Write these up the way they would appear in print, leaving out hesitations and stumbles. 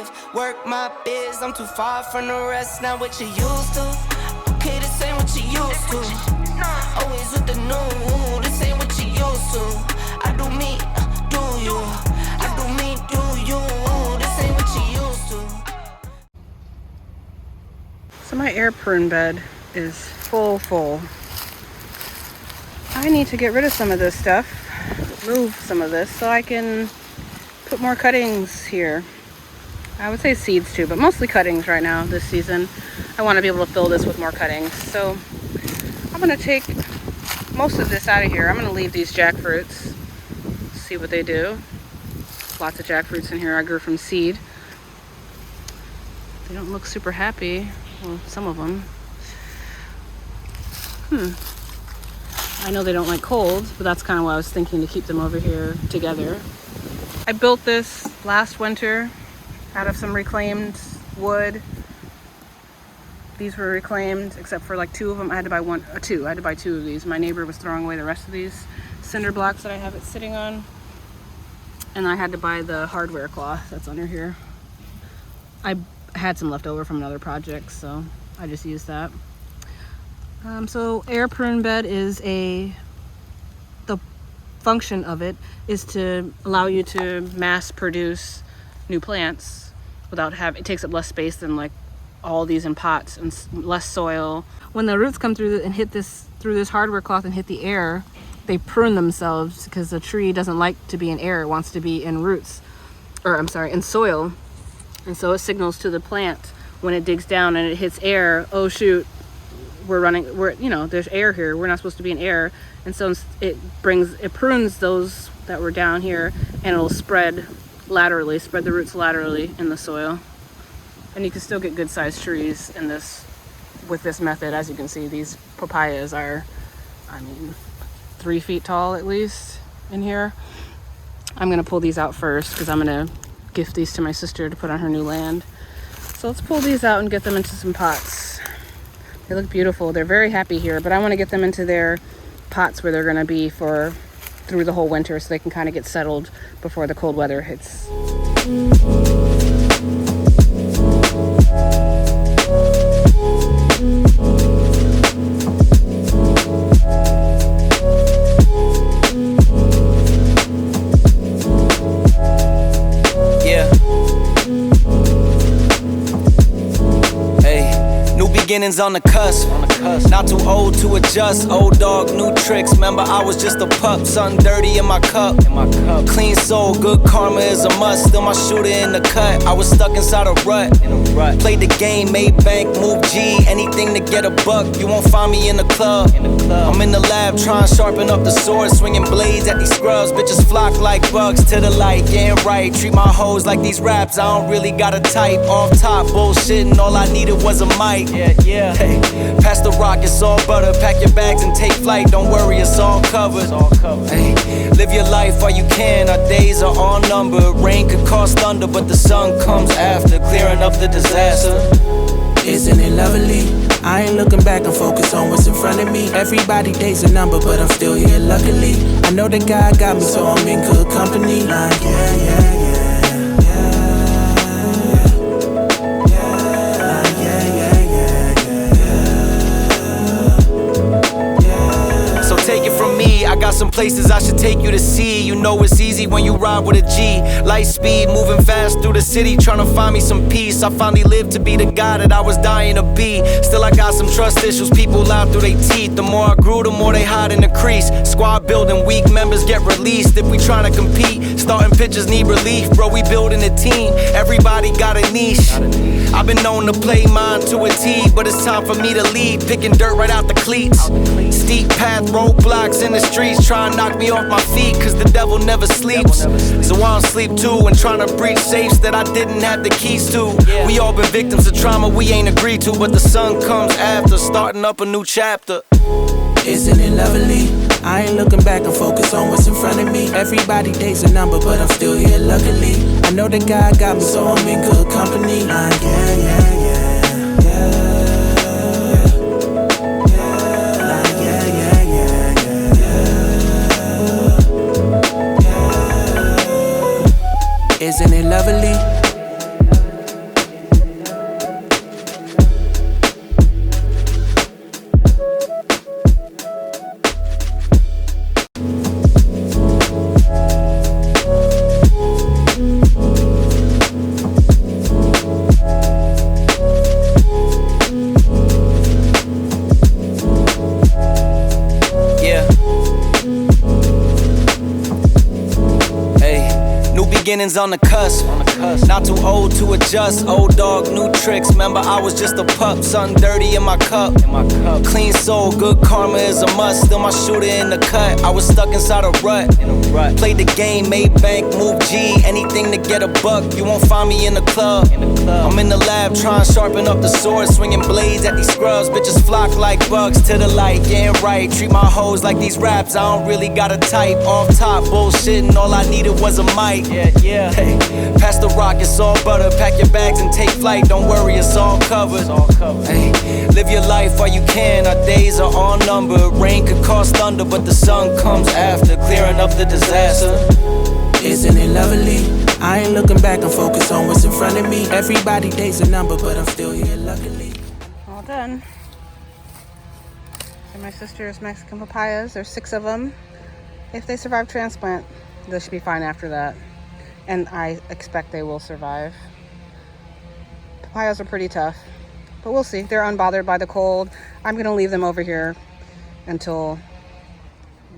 moves, work my biz. I'm too far from the rest, not what you used to. Okay, this ain't what you used to. Always with the new, this ain't what you used to. I do me, do you. I do me, do you. This ain't what you used to. So my air prune bed is full. I need to get rid of some of this stuff, move some of this so I can put more cuttings here. I would say seeds too, but mostly cuttings right now this season. I want to be able to fill this with more cuttings. So I'm going to take most of this out of here. I'm going to leave these jackfruits, see what they do. Lots of jackfruits in here I grew from seed. They don't look super happy. Well, some of them. I know they don't like cold, but that's kind of why I was thinking to keep them over here together. I built this last winter out of some reclaimed wood. These were reclaimed, except for like two of them. I had to buy two. I had to buy two of these. My neighbor was throwing away the rest of these cinder blocks that I have it sitting on. And I had to buy the hardware cloth that's under here. I had some left over from another project, so I just used that. So air prune bed is the function of it is to allow you to mass produce new plants without it takes up less space than like all these in pots and less soil. When the roots come through and hit through this hardware cloth and hit the air, they prune themselves because the tree doesn't like to be in air, it wants to be in in soil. And so it signals to the plant when it digs down and it hits air, oh shoot, there's air here, we're not supposed to be in air. And so it prunes those that were down here, and it'll spread the roots laterally in the soil. And you can still get good sized trees with this method. As you can see, these papayas are, 3 feet tall at least in here. I'm gonna pull these out first because I'm gonna gift these to my sister to put on her new land. So let's pull these out and get them into some pots. They look beautiful. They're very happy here, but I want to get them into their pots where they're going to be through the whole winter so they can kind of get settled before the cold weather hits. Beginnings on the cusp. Not too old to adjust. Old dog, new tricks. Remember, I was just a pup. Something dirty in my cup. Clean soul, good karma is a must. Still my shooter in the cut. I was stuck inside a rut. Played the game, made bank, moved G. Anything to get a buck. You won't find me in the club. I'm in the lab trying to sharpen up the sword. Swinging blades at these scrubs. Bitches flock like bugs to the light. Getting right. Treat my hoes like these raps. I don't really got a type. Off top, bullshitting. All I needed was a mic. Yeah. Hey, pass the rock, it's all butter. Pack your bags and take flight. Don't worry, it's all covered. Hey, live your life while you can. Our days are all numbered. Rain could cause thunder, but the sun comes after, clearing up the disaster. Isn't it lovely? I ain't looking back, I'm focused on what's in front of me. Everybody dates a number, but I'm still here luckily. I know that God got me, so I'm in good company. Like, yeah. Take it from me, I got some places I should take you to see. You know it's easy when you ride with a G. Light speed, moving fast through the city, trying to find me some peace. I finally lived to be the guy that I was dying to be. Still I got some trust issues, people lie through their teeth. The more I grew, the more they hide in the crease. Squad building, weak members get released. If we trying to compete, starting pitchers need relief. Bro, we building a team, everybody got a niche. I've been known to play mine to a T, but it's time for me to lead. Picking dirt right out the cleats. Steep path, roadblocks in the streets, trying to knock me off my feet, cause the devil never sleeps. So I don't sleep too, and trying to breach safes that I didn't have the keys to. We all been victims of trauma we ain't agreed to, but the sun comes after, starting up a new chapter. Isn't it lovely? I ain't looking back, I'm focused on what's in front of me. Everybody dates a number, but I'm still here luckily. I know that God got me, so I'm in good company. Like, yeah. Isn't it lovely? Feelings on the cusp. Not too old to adjust. Old dog, new tricks. Remember, I was just a pup. Something dirty in my cup. Clean soul, good karma is a must. Still my shooter in the cut. I was stuck inside a rut. Played the game, made bank, move G. Anything to get a buck. You won't find me in the club. I'm in the lab trying to sharpen up the sword. Swinging blades at these scrubs. Bitches flock like bugs to the light. Getting right. Treat my hoes like these raps. I don't really got a type. Off top, bullshitting. All I needed was a mic. Yeah. Hey, pass the rock, it's all butter. Pack your bags and take flight. Don't worry, it's all covered. Hey, live your life while you can. Our days are all numbered. Rain could cause thunder, but the sun comes after, clearing up the disaster. Isn't it lovely? I ain't looking back, I'm focused on what's in front of me. Everybody day's a number, but I'm still here luckily. All done. So my sister's Mexican papayas, there's 6 of them. If they survive transplant, they should be fine after that. And I expect they will survive. Papayas are pretty tough, but we'll see. They're unbothered by the cold. I'm gonna leave them over here until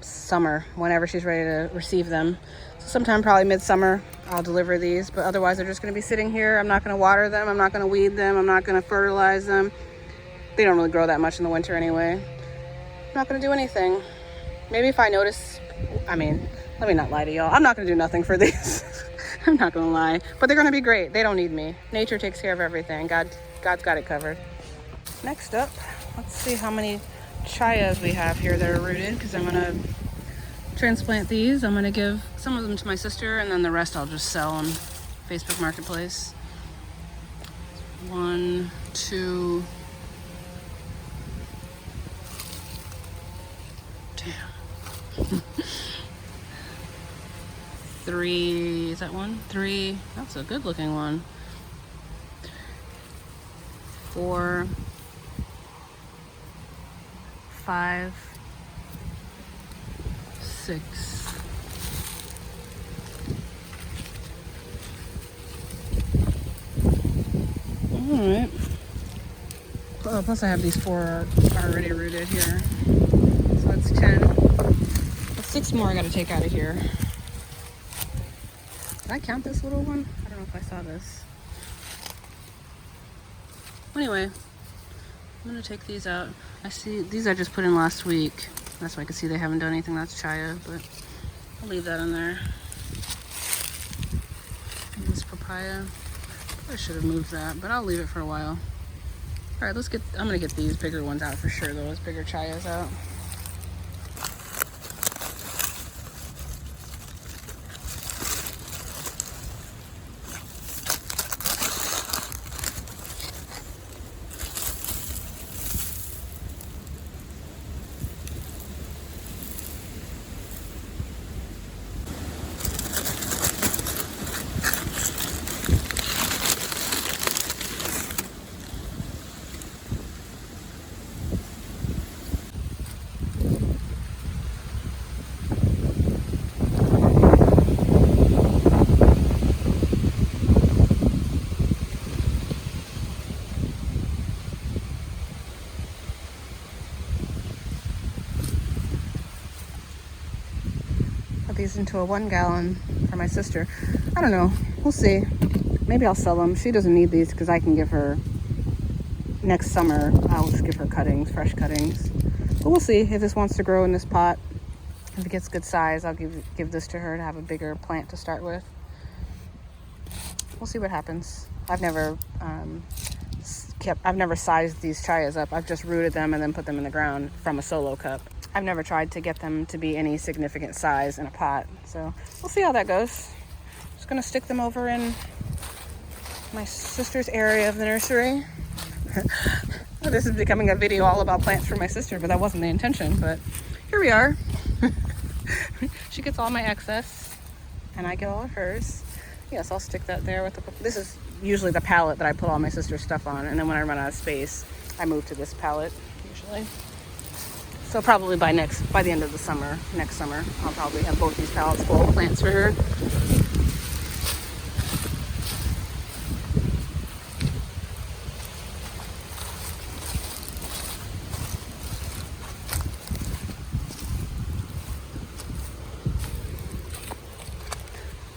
summer, whenever she's ready to receive them. So sometime probably midsummer, I'll deliver these, but otherwise they're just gonna be sitting here. I'm not gonna water them, I'm not gonna weed them, I'm not gonna fertilize them. They don't really grow that much in the winter anyway. I'm not gonna do anything. Maybe if I notice, let me not lie to y'all. I'm not gonna do nothing for these. I'm not gonna lie, but they're gonna be great. They don't need me. Nature takes care of everything. God's got it covered. Next up, let's see how many chayas we have here that are rooted, because I'm gonna transplant these. I'm gonna give some of them to my sister, and then the rest I'll just sell on Facebook Marketplace. 1, 2. Damn. 3, is that 1? 3, that's a good looking one. 4, 5, 6. All right. Oh, plus I have these 4 already rooted here. So that's 10. That's 6 more I gotta take out of here. Did I count this little one? I don't know if I saw this. Anyway, I'm gonna take these out. I see these I just put in last week. That's why I can see they haven't done anything. That's chaya, but I'll leave that in there. And this papaya. I should have moved that, but I'll leave it for a while. All right, I'm gonna get these bigger ones out for sure. Those bigger chayas out. These into a 1 gallon for my sister. I don't know, we'll see. Maybe I'll sell them. She doesn't need these because I can give her next summer. I'll just give her cuttings, fresh cuttings. But we'll see if this wants to grow in this pot. If it gets good size, I'll give this to her to have a bigger plant to start with. We'll see what happens. I've never sized these chayas up. I've just rooted them and then put them in the ground from a solo cup. I've never tried to get them to be any significant size in a pot. So we'll see how that goes. Just gonna stick them over in my sister's area of the nursery. This is becoming a video all about plants for my sister, but that wasn't the intention, but here we are. She gets all my excess and I get all of hers. Yes, I'll stick that there with this is usually the palette that I put all my sister's stuff on, and then when I run out of space, I move to this palette usually. So probably by the end of the summer, next summer, I'll probably have both these pallets full of plants for her.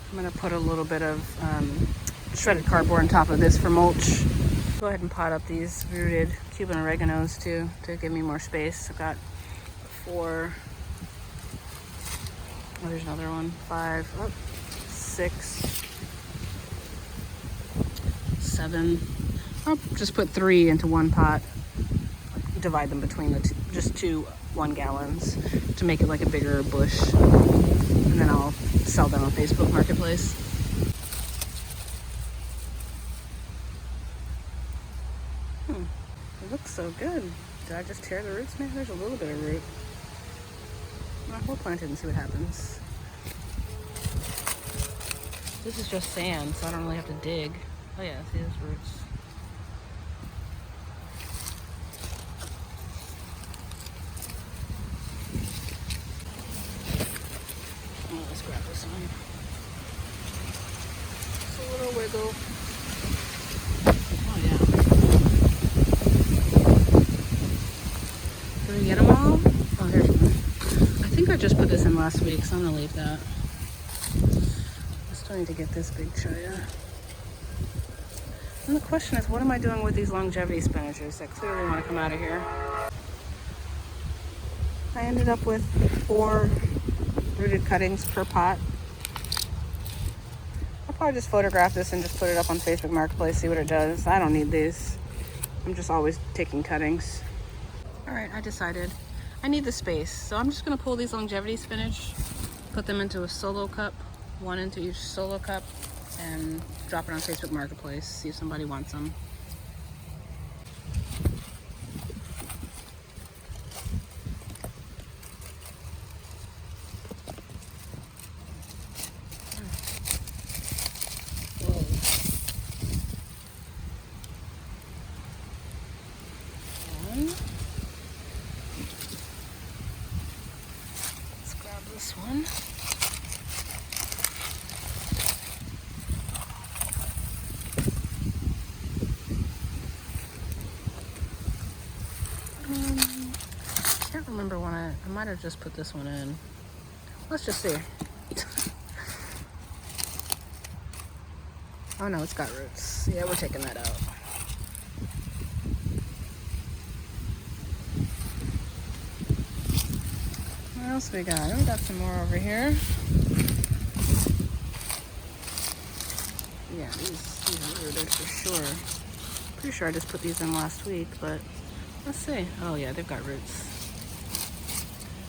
I'm gonna put a little bit of shredded cardboard on top of this for mulch. Go ahead and pot up these rooted Cuban oreganos too to give me more space. I've got 4. Oh, there's another one. 5, 6, 7. I'll just put 3 into one pot. Divide them between the two, just 2 1-gallons to make it like a bigger bush. And then I'll sell them on Facebook Marketplace. It looks so good. Did I just tear the roots? Maybe there's a little bit of root. Well, we'll plant it and see what happens. This is just sand, so I don't really have to dig. Oh yeah, see those roots. Oh, let's grab this one. Just a little wiggle. Oh yeah. Did we get them all? Oh, here's one. I think I just put this in last week, so I'm gonna leave that. I still need to get this big cholla. And the question is, what am I doing with these longevity spinaches that clearly want to come out of here? I ended up with 4 rooted cuttings per pot. I'll probably just photograph this and just put it up on Facebook Marketplace, see what it does. I don't need these. I'm just always taking cuttings. All right, I decided I need the space, so I'm just gonna pull these longevity spinach, put them into a solo cup, 1 into each solo cup, and drop it on Facebook Marketplace, see if somebody wants them. Let's grab this one. I can't remember when I might have just put this one in. Let's just see. Oh no, it's got roots. Yeah, we're taking that out. What else we got? We got some more over here. Yeah, these are rooted for sure. Pretty sure I just put these in last week, but let's see. Oh yeah, they've got roots.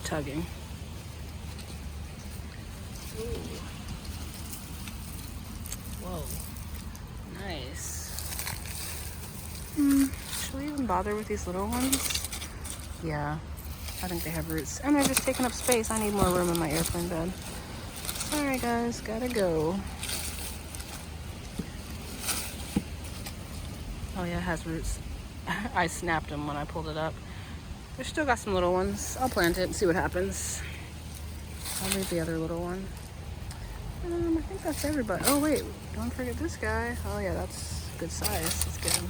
Tugging. Ooh. Whoa. Nice. Should we even bother with these little ones? Yeah, I think they have roots. And they're just taking up space. I need more room in my airplane bed. Sorry guys, gotta go. Oh yeah, it has roots. I snapped them when I pulled it up. There's still got some little ones. I'll plant it and see what happens. I'll leave the other little one. I think that's everybody. Oh wait, don't forget this guy. Oh yeah, that's good size. Let's get him.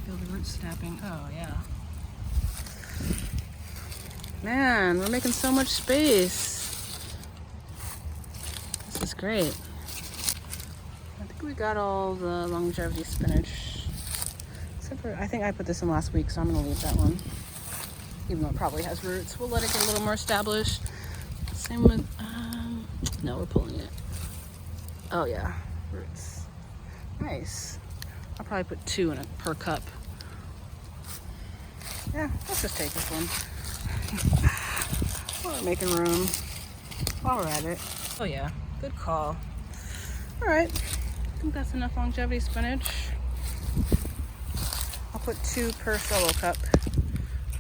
Feel the roots snapping. Oh yeah. Man, we're making so much space. This is great. I think we got all the longevity spinach. Except for, I think I put this in last week, so I'm gonna leave that one. Even though it probably has roots. We'll let it get a little more established. Same with, no, we're pulling it. Oh yeah, roots. Nice. I'll probably put 2 in it per cup. Yeah, let's just take this one. We're making room while we're at it. Oh yeah, good call. All right, I think that's enough longevity spinach. I'll put 2 per solo cup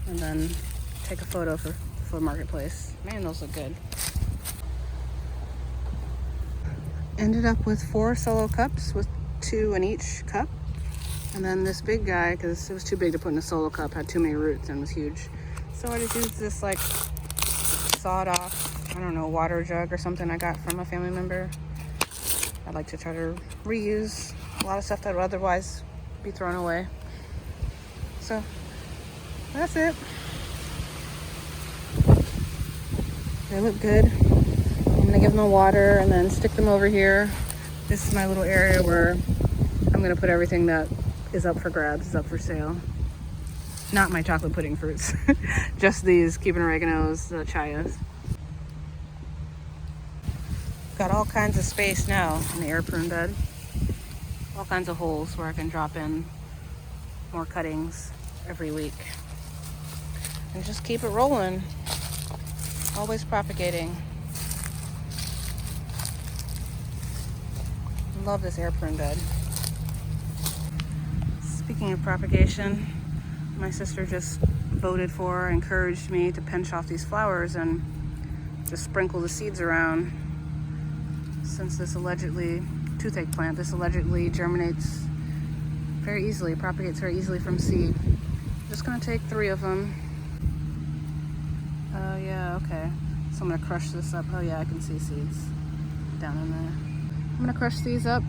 and then take a photo for Marketplace. Man, those look good. Ended up with 4 solo cups with 2 in each cup. And then this big guy, because it was too big to put in a solo cup, had too many roots and was huge. So I just used this like sawed off, I don't know, water jug or something I got from a family member. I like to try to reuse a lot of stuff that would otherwise be thrown away. So that's it. They look good. I'm gonna give them a water and then stick them over here. This is my little area where I'm gonna put everything that is up for grabs, is up for sale. Not my chocolate pudding fruits, just these Cuban oreganos, the chayas. Got all kinds of space now in the air prune bed. All kinds of holes where I can drop in more cuttings every week. And just keep it rolling. Always propagating. Love this air prune bed. Speaking of propagation, my sister just voted for, encouraged me to pinch off these flowers and just sprinkle the seeds around. Since this allegedly, toothache plant, this allegedly germinates very easily, propagates very easily from seed. Just gonna take 3 of them. Oh yeah, okay. So I'm gonna crush this up. Oh yeah, I can see seeds down in there. I'm gonna crush these up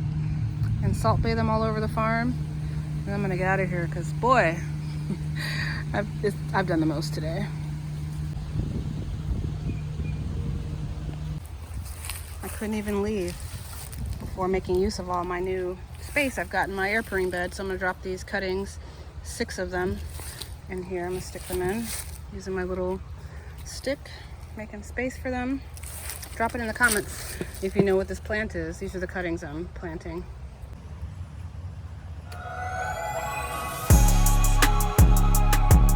and salt bay them all over the farm. And I'm gonna get out of here because boy, I've done the most today. I couldn't even leave before making use of all my new space I've got in my air pruning bed. So I'm gonna drop these cuttings, 6 of them, in here. I'm gonna stick them in using my little stick, making space for them. Drop it in the comments if you know what this plant is. These are the cuttings I'm planting.